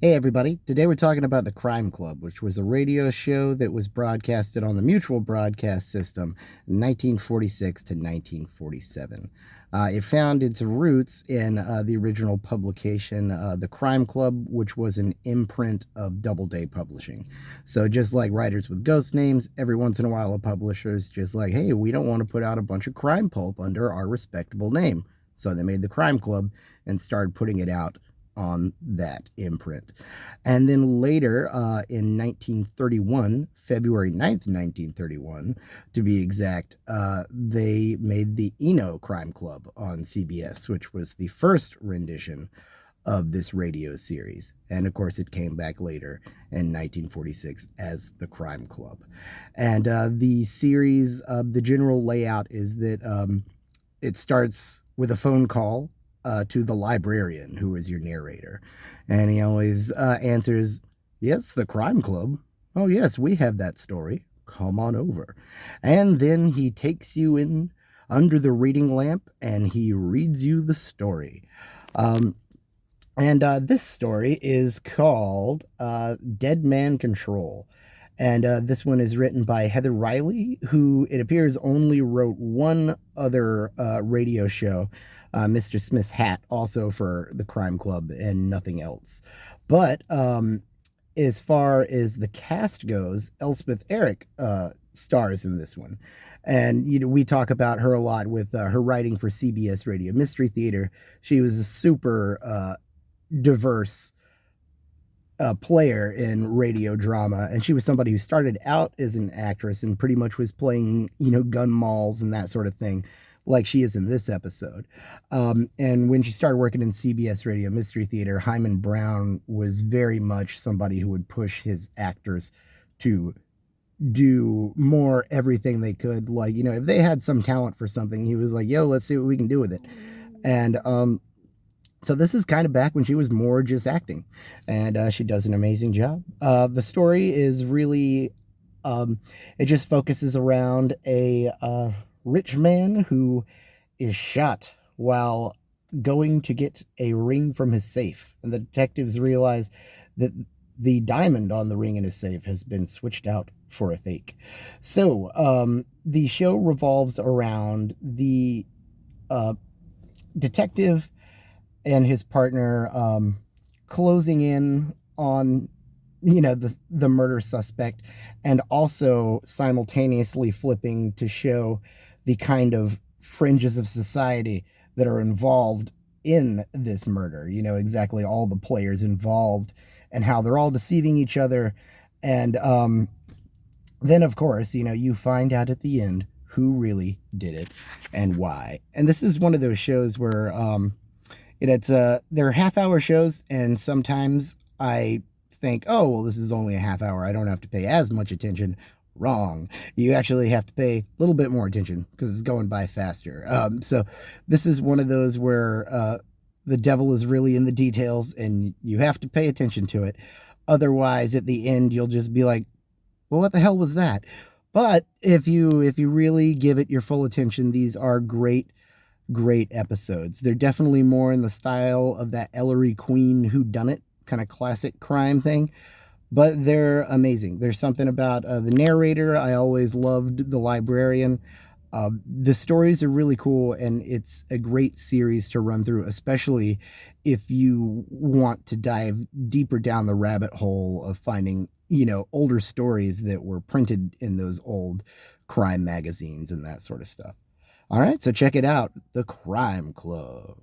Hey everybody, today we're talking about the Crime Club, which was a radio show that was broadcasted on the Mutual Broadcast System in 1946 to 1947. It found its roots in the original publication, The Crime Club, which was an imprint of Doubleday Publishing. So just like writers with ghost names, every once in a while a publisher's just like, hey, we don't want to put out a bunch of crime pulp under our respectable name. So they made the Crime Club and started putting it out on that imprint. And then later, in 1931, February 9th, 1931, to be exact, they made the Eno Crime Club on CBS, which was the first rendition of this radio series. And of course, it came back later in 1946 as the Crime Club. And the series, the general layout is that it starts with a phone call to the librarian, who is your narrator. And he always answers, yes, the Crime Club. Oh, yes, we have that story. Come on over. And then he takes you in under the reading lamp and he reads you the story. This story is called Dead Man Control. And this one is written by Helen Reilly, who it appears only wrote one other radio show, Mr. Smith's Hat, also for the Crime Club, and nothing else. But as far as the cast goes, Elspeth Erich stars in this one. And we talk about her a lot with her writing for CBS Radio Mystery Theater. She was a super diverse player in radio drama, and she was somebody who started out as an actress and pretty much was playing, gun malls and that sort of thing, like she is in this episode. And when she started working in CBS Radio Mystery Theater, Hyman Brown was very much somebody who would push his actors to do more everything they could. Like, if they had some talent for something, he was like, yo, let's see what we can do with it. And so this is kind of back when she was more just acting, and she does an amazing job. The story is really, it just focuses around a rich man who is shot while going to get a ring from his safe. And the detectives realize that the diamond on the ring in his safe has been switched out for a fake. So the show revolves around the detective and his partner closing in on the murder suspect, and also simultaneously flipping to show the kind of fringes of society that are involved in this murder, exactly all the players involved and how they're all deceiving each other. And then of course, you find out at the end who really did it and why. And this is one of those shows where they're half-hour shows, and sometimes I think, oh, well, this is only a half hour, I don't have to pay as much attention. Wrong. You actually have to pay a little bit more attention because it's going by faster. So this is one of those where the devil is really in the details, and you have to pay attention to it. Otherwise, at the end, you'll just be like, well, what the hell was that? But if you really give it your full attention, these are great episodes. They're definitely more in the style of that Ellery Queen whodunit kind of classic crime thing, but they're amazing. There's something about the narrator. I always loved the librarian. The stories are really cool, and it's a great series to run through, especially if you want to dive deeper down the rabbit hole of finding, older stories that were printed in those old crime magazines and that sort of stuff. All right, so check it out, The Crime Club.